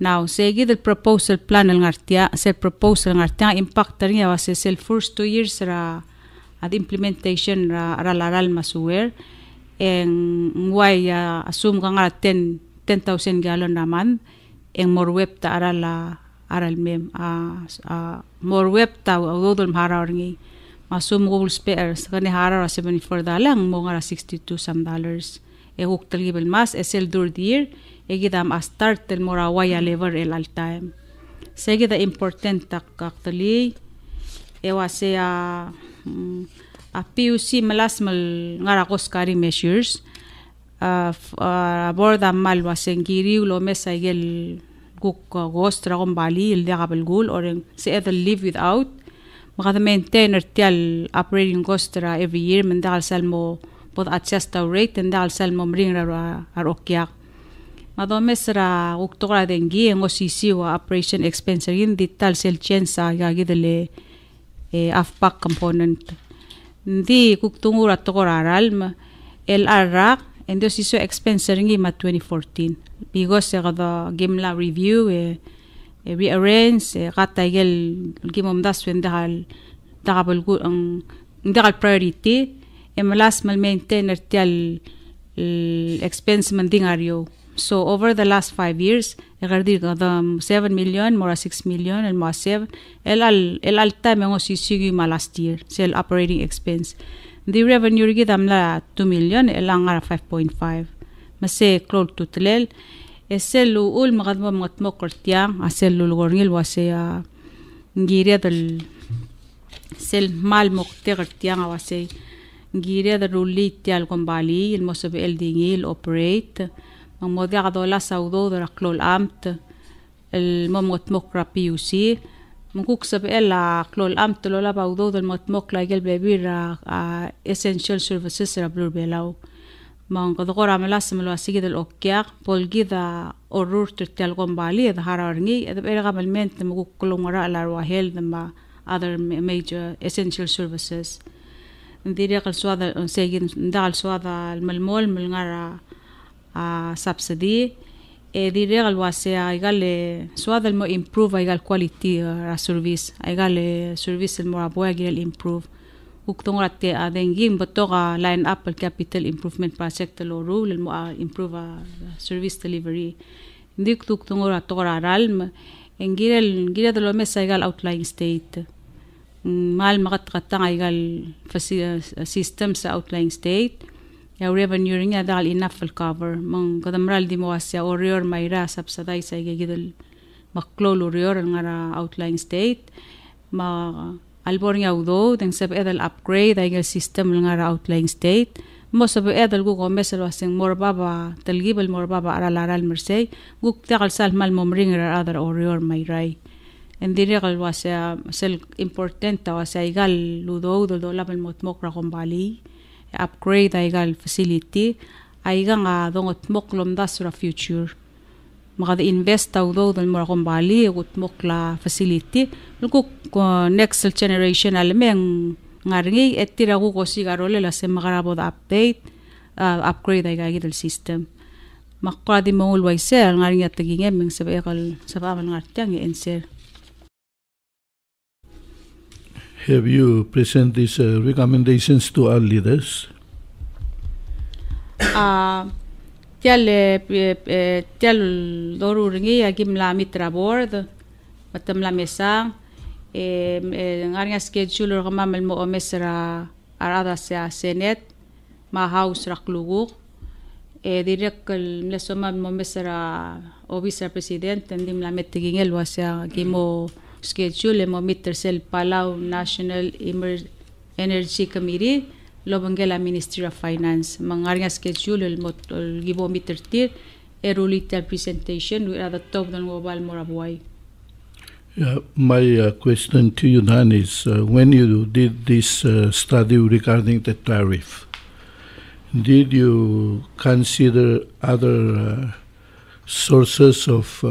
Now seguid el proposal plan el ngartia se proposal ngartia impact ringa was el first 2 years ra at implementation ra laral masuwer en way assume nga 10,000 gallon naman en morweb ta aral mem morweb ta udol harar ngi masum goal spares kani harar $74 mo nga $62 some dollars e huktalgibel mas esel durdir e gidam a start el morawaya lever el all time segida important actually e wase a PPUC malas mal ngarakos kari measures borda mal wasen giri lo mesa gel guk gostra kon bali el diagabel gul or se either live without makada maintain tial operating gostra every year men dal salmo pod adjust rate and dal salmo ring ra okyak madomesra uktora dengi en osisi wa operation expense rin dital sel chensa gagidele afpak component ndi kuktungura tokoraral el arrak endos iso expense ringi ma 2014 bigos kada gimla review rearrange gata gel gimom das wendal dabal gu ang ndal priority malas mal maintain tial expense mandingario. So over the last 5 years egardir kada 7 million more 6 million and more 7 el alta mengo sisigi ma last year sel operating expense the revenue gid amla 2 million el angara 5.5 mase close to tlel eselu ul magadmo matmo kortia aselu lugorngil wase ngiria del sel mal mokter kortia wase ngiria del rulit al kombali el mosabe el dingil operate ang modya kadola saudo dara klol amt el momotmok ra PPUC mukuk sabe la klol amt lola baudo del motmok la gel bebi ra essential services ra blur belau mang kadokora melas melo asigi del okyak polgida orur tertel gombali da hararngi ed era gamelment mukuk kolongara la wahel ma other major essential services ndiri qal swada segin ndal swada al malmol milngara subsidy diregal wase aigal suadal mo improve aigal quality service aigal service mo aboagil improve uktongat ke adengim botoga line up capital improvement project lo rule mo improve service delivery ndik tuktongora toraral engirel de lo mesa aigal outlying state mal magat katang aigal systems outlying state ya revenue ringa dal enough for cover mang kadamral di mawasya orior mayra subsidize sa gigidel maklolo orior ngara outlying state ma albor nga udo deng sab edal upgrade ay system ngara outlying state mo sab edal gu mesel waseng morbaba talgibel morbaba araral mersey guk takal sal mal momring ra other orior mayray and diregal wasya sel important wasya igal ludo do label motmok ra kombali upgrade aigal facility aiga nga dongot moklom dasura future magada invest awdo dal mora kombali gut mokla facility luko next generation almeng ngarngi ettira ko sigarole la semagarabo update upgrade aiga gidel system maqqadi mongol waisel ngarngi atagingem meng sabekal sabamal ngartyang enser. Have you present these recommendations to our leaders? Tial doruringi agim la mitra board batam la mesa ngaringa schedule ramamel mo mesra arada sa senate ma house raklugu direct mlesoma mo mesra officer president ndim la metigingel wasya gimo schedule mo mittersel Palau National Energy Committee lobangela Ministry of Finance mangarya schedule mo gibo mittertir erulita presentation with the top don global morabuay. Yeah, my question to you, Dan, is when you did this study regarding the tariff, did you consider other sources of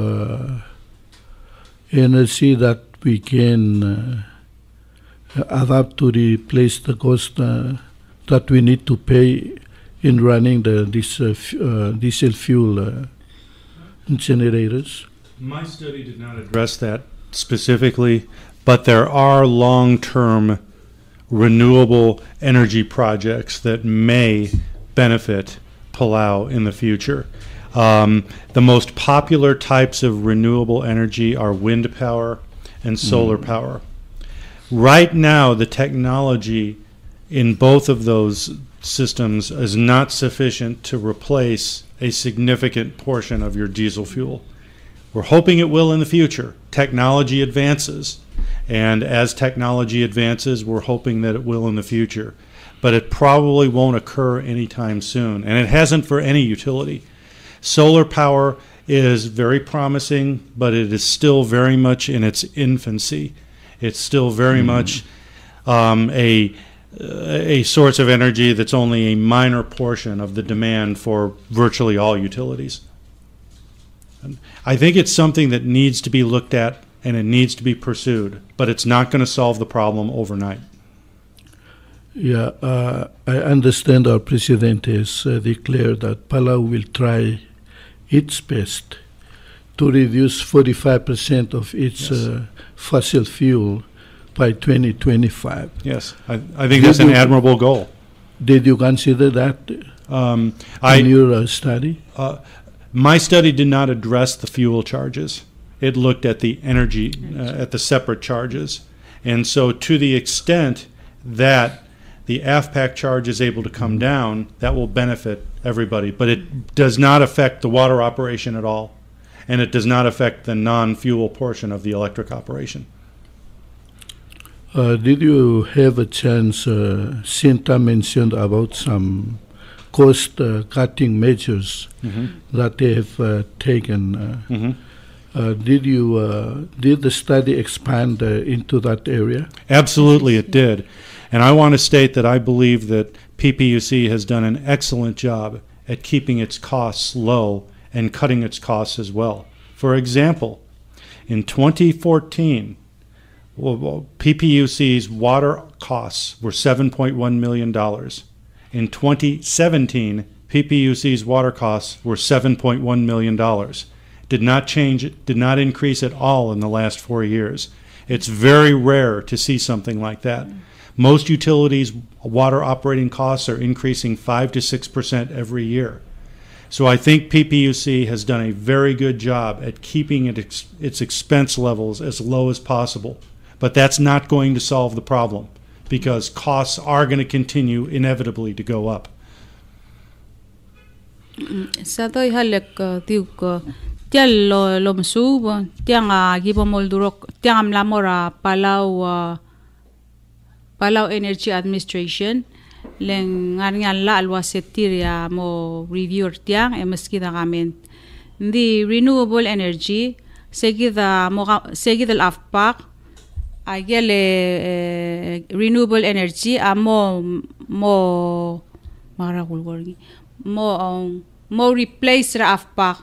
energy that we can adapt to replace the cost that we need to pay in running this diesel fuel generators? My study did not address that specifically, but there are long-term renewable energy projects that may benefit Palau in the future. The most popular types of renewable energy are wind power and solar power. Right now, the technology in both of those systems is not sufficient to replace a significant portion of your diesel fuel. We're hoping it will in the future. Technology advances, and as technology advances, we're hoping that it will in the future. But it probably won't occur anytime soon, and it hasn't for any utility. Solar power is very promising, but it is still very much in its infancy. It's still very much a source of energy that's only a minor portion of the demand for virtually all utilities. I think it's something that needs to be looked at and it needs to be pursued, but it's not going to solve the problem overnight. Yeah, I understand our president has declared that Palau will try its best to reduce 45% of its fossil fuel by 2025. Yes, I think that's an admirable goal. Did you consider that in your study? My study did not address the fuel charges. It looked at the energy, at the separate charges. And so to the extent that the AFPAC charge is able to come down, that will benefit everybody. But it does not affect the water operation at all. And it does not affect the non-fuel portion of the electric operation. Did you have a chance, Hasinta mentioned about some cost-cutting measures that they have taken. Did the study expand into that area? Absolutely, it did. And I want to state that I believe that PPUC has done an excellent job at keeping its costs low and cutting its costs as well. For example, in 2014, PPUC's water costs were $7.1 million. In 2017, PPUC's water costs were $7.1 million. Did not change, did not increase at all in the last 4 years. It's very rare to see something like that. Most utilities' water operating costs are increasing 5 to 6% every year. So I think PPUC has done a very good job at keeping its expense levels as low as possible. But that's not going to solve the problem, because costs are going to continue inevitably to go up. Satoy halek tiuk tial lo msubo tiang gibo moldurok tiang lamora Palau Energy Administration leng ngarngan la alwasetiria mo reviewer tiang meski da gamen the renewable energy segida al afpak agele renewable energy mo replace ra afpak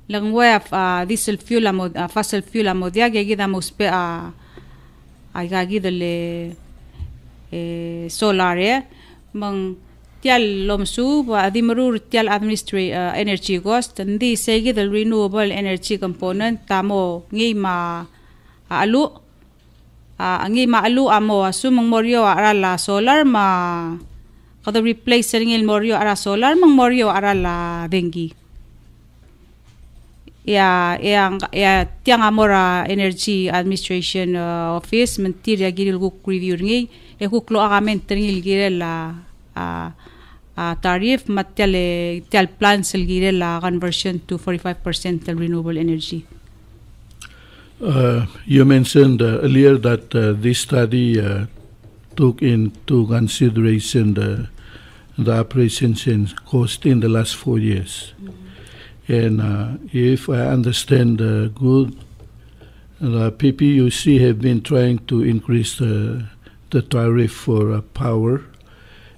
lang way diesel fuel fossil fuel dia gida mo spe le solar mang tial lomsu di marur tial energy cost ndi segida renewable energy component tamo ngi ma alu amo asumang morio ara la solar ma kada replace ngil morio ara solar mang morio ara la dengi ya tiang amora energy administration office mentira giril guk review ngi e guk lo agamen tringil girel la tariff matial plan silgire la conversion to 45% to renewable energy. You mentioned earlier that this study took into consideration the operations and cost in the last 4 years. And if I understand good, the PPUC have been trying to increase the tariff for power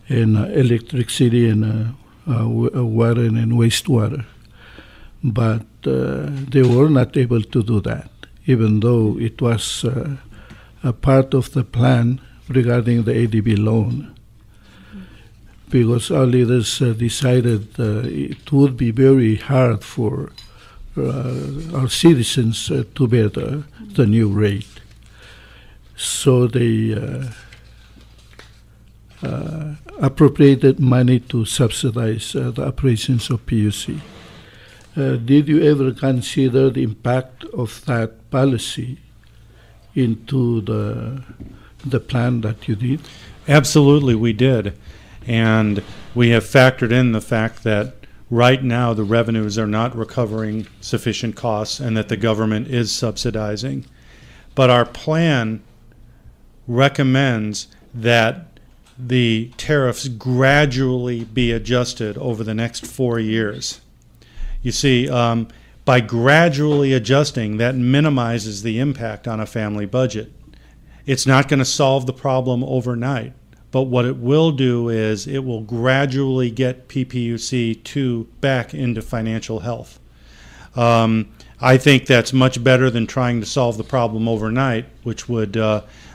and electricity and water and wastewater. But they were not able to do that, even though it was a part of the plan regarding the ADB loan. Because our leaders decided it would be very hard for our citizens to bear the new rate. So they appropriated money to subsidize the operations of PUC. Did you ever consider the impact of that policy into the plan that you did? Absolutely, we did. And we have factored in the fact that right now the revenues are not recovering sufficient costs and that the government is subsidizing. But our plan recommends that the tariffs gradually be adjusted over the next 4 years. You see, by gradually adjusting, that minimizes the impact on a family budget. It's not going to solve the problem overnight, but what it will do is it will gradually get PPUC back into financial health. I think that's much better than trying to solve the problem overnight, which would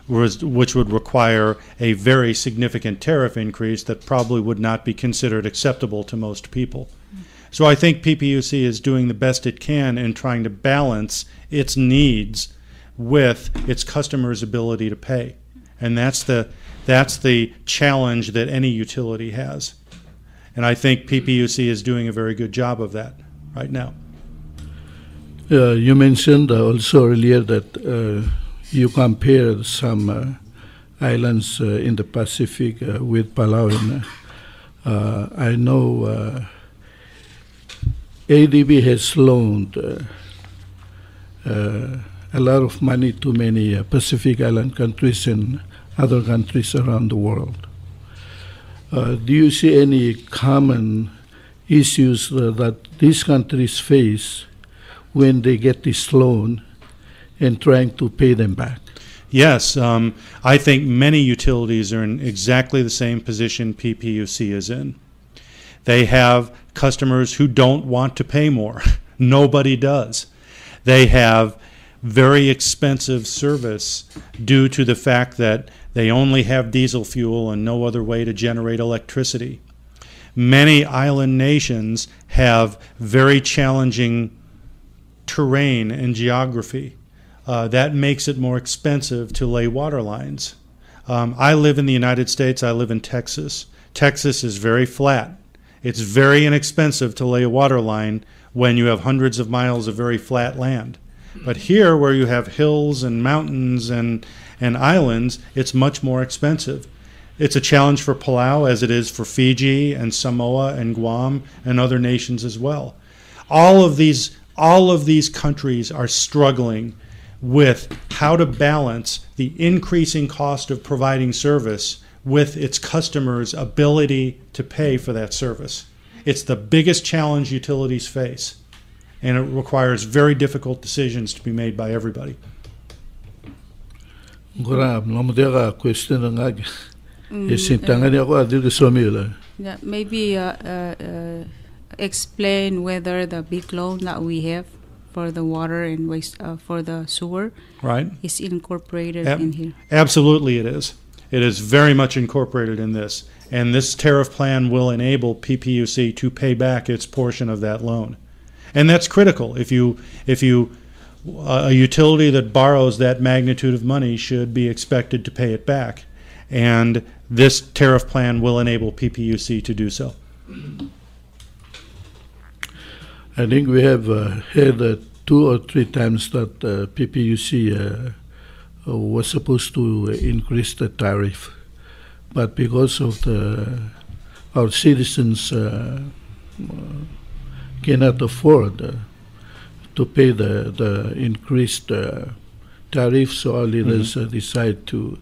require a very significant tariff increase that probably would not be considered acceptable to most people. So I think PPUC is doing the best it can in trying to balance its needs with its customers' ability to pay. And that's the challenge that any utility has. And I think PPUC is doing a very good job of that right now. You mentioned also earlier that you compared some islands in the Pacific with Palau. And I know ADB has loaned a lot of money to many Pacific Island countries and other countries around the world. Do you see any common issues that these countries face when they get this loan and trying to pay them back? Yes, I think many utilities are in exactly the same position PPUC is in. They have customers who don't want to pay more. Nobody does. They have very expensive service due to the fact that they only have diesel fuel and no other way to generate electricity. Many island nations have very challenging terrain and geography. That makes it more expensive to lay water lines. I live in the United States. I live in Texas. Texas is very flat. It's very inexpensive to lay a water line when you have hundreds of miles of very flat land. But here, where you have hills and mountains and islands, it's much more expensive. It's a challenge for Palau as it is for Fiji and Samoa and Guam and other nations as well. All of these countries are struggling with how to balance the increasing cost of providing service with its customers' ability to pay for that service. It's the biggest challenge utilities face, and it requires very difficult decisions to be made by everybody. Yeah, maybe explain whether the big loan that we have for the water and waste for the sewer is incorporated in here. Absolutely it is. It is very much incorporated in this. And this tariff plan will enable PPUC to pay back its portion of that loan. And that's critical. If a utility that borrows that magnitude of money should be expected to pay it back. And this tariff plan will enable PPUC to do so. I think we have heard 2 or 3 times that PPUC was supposed to increase the tariff, but because of our citizens cannot afford to pay the increased tariff, so our leaders decide to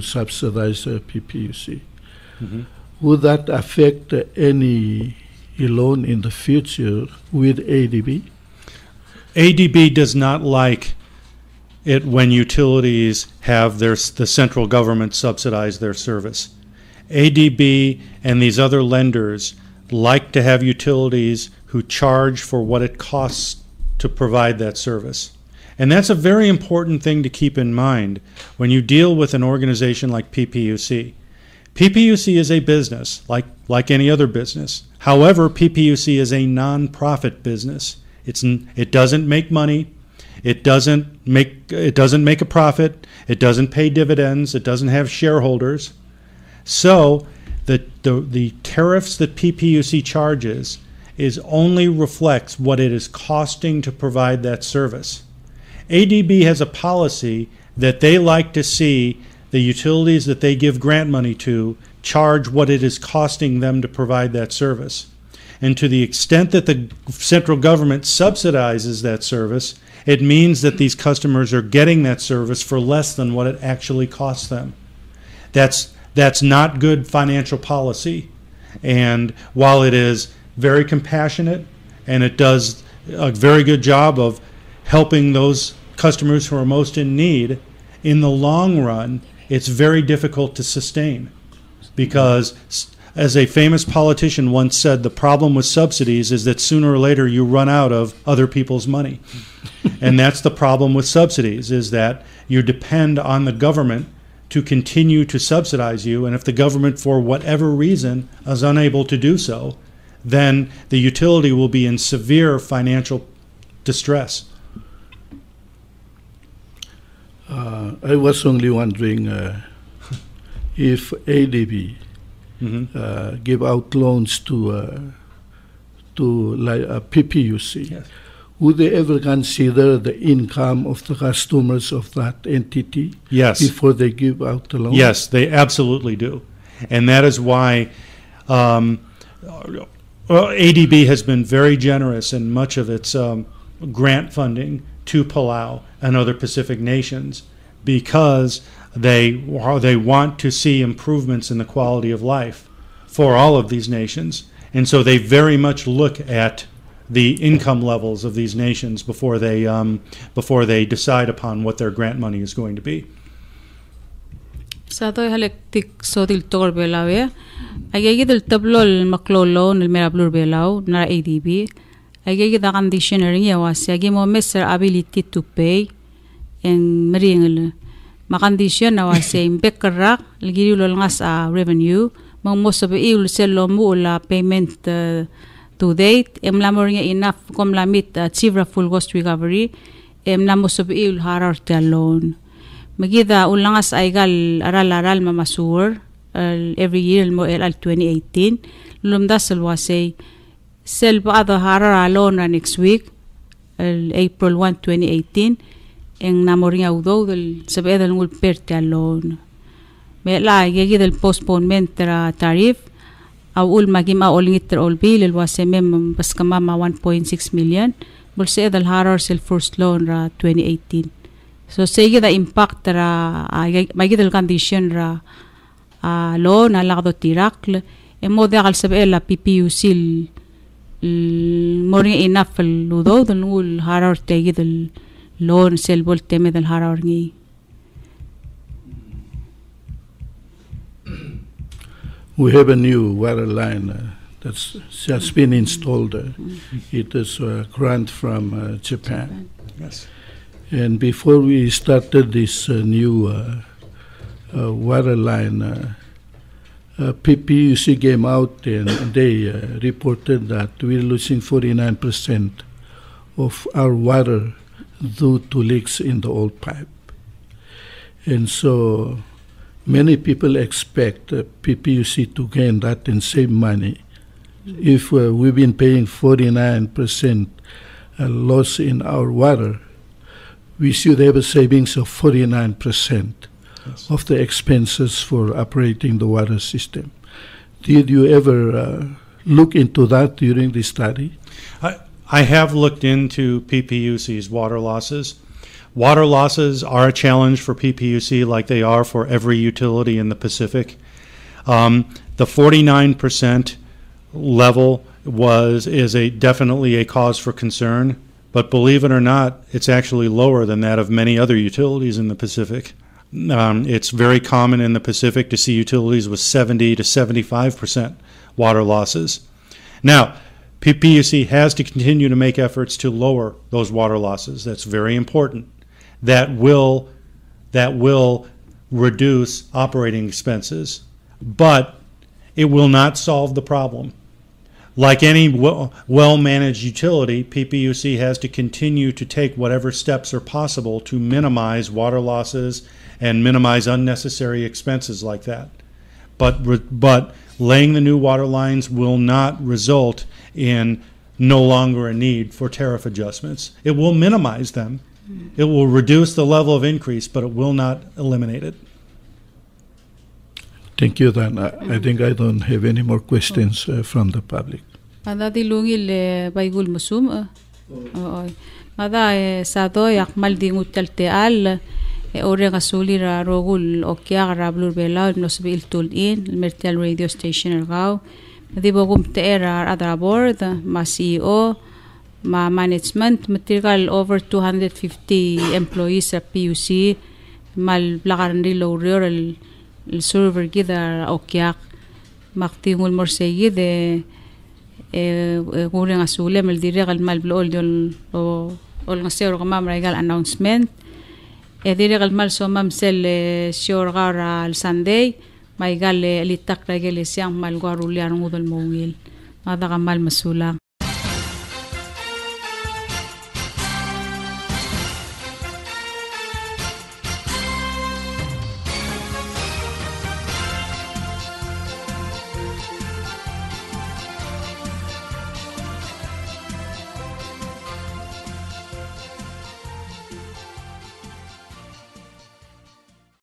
subsidize PPUC. Would that affect any loan in the future with ADB? ADB does not like it when utilities have the central government subsidize their service. ADB and these other lenders like to have utilities who charge for what it costs to provide that service. And that's a very important thing to keep in mind when you deal with an organization like PPUC. PPUC is a business, like any other business. However, PPUC is a non-profit business. It doesn't make money. It doesn't make a profit. It doesn't pay dividends. It doesn't have shareholders. So the tariffs that PPUC charges only reflects what it is costing to provide that service. ADB has a policy that they like to see the utilities that they give grant money to charge what it is costing them to provide that service. And to the extent that the central government subsidizes that service, it means that these customers are getting that service for less than what it actually costs them. That's not good financial policy. And while it is very compassionate and it does a very good job of helping those customers who are most in need, in the long run, it's very difficult to sustain. Because, as a famous politician once said, the problem with subsidies is that sooner or later you run out of other people's money. And that's the problem with subsidies, is that you depend on the government to continue to subsidize you, and if the government, for whatever reason, is unable to do so, then the utility will be in severe financial distress. I was only wondering if ADB give out loans to PPUC. Yes. Would they ever consider the income of the customers of that entity before they give out the loan? Yes, they absolutely do. And that is why ADB has been very generous in much of its grant funding to Palau and other Pacific nations, because they want to see improvements in the quality of life for all of these nations. And so they very much look at the income levels of these nations before they decide upon what their grant money is going to be. Sado halektik sotil tor belawe ayegi del tablol maklolo nel merablur belau na ADB ayegi da conditionering ya wasagi mo messer ability to pay en mering ma condition na wase imbekrak ligi lo ngas a revenue mo mosabe iul sello mo la payment to date emlamoring enough kom lamit achieve full cost recovery emlamosabe iul harar te loan magida ulangas aigal aral mamasur every year mo el 2018 lumdas alwasay sel baado harar loan next week April 1 2018 en namoringa udo del sabe del ngul perte loan me la yegi del postponement tra tariff au ul magima olingit ol bill alwasay mem bas kamama 1.6 million bolse del harar sel first loan ra 2018. So sige the impact ra magidal condition ra lo na lagdo tirakl emo de al sabe la PPUC moring enough ludo the nul harar tegidal loan sel bol teme del harar ngi. We have a new water line that's just been installed. It is a grant from Japan. Yes. And before we started this new water line, PPUC came out and they reported that we're losing 49% of our water due to leaks in the old pipe. And so many people expect PPUC to gain that and save money. If we've been paying 49% loss in our water, we should have a savings of 49% of the expenses for operating the water system. Did you ever look into that during the study? I have looked into PPUC's water losses. Water losses are a challenge for PPUC like they are for every utility in the Pacific. The 49% level is definitely a cause for concern, but believe it or not, it's actually lower than that of many other utilities in the Pacific. It's very common in the Pacific to see utilities with 70 to 75% water losses. Now, PPUC has to continue to make efforts to lower those water losses. That's very important. That will reduce operating expenses, but it will not solve the problem. Like any well-managed utility, PPUC has to continue to take whatever steps are possible to minimize water losses and minimize unnecessary expenses like that. But laying the new water lines will not result in no longer a need for tariff adjustments. It will minimize them. It will reduce the level of increase, but it will not eliminate it. Thank you, Dan. I think I don't have any more questions from the public. Mada dilungil baigul musum. Mada sado yak mal dingut talteal ore gasuli ra rogul okya rablur bela nosbi iltul in mertel radio station ergau. Madi bogum teera adra board ma CEO ma management material over 250 employees at PUC mal blagarandi lowrior el server gida okyak maktingul morsegi de guring asule mel direk mal blol yol ol ngasero kama regal announcement direk mal so mamsel shorgar al Sunday maigal litak regel siang mal gwarulian ngudol mongil mada kamal masula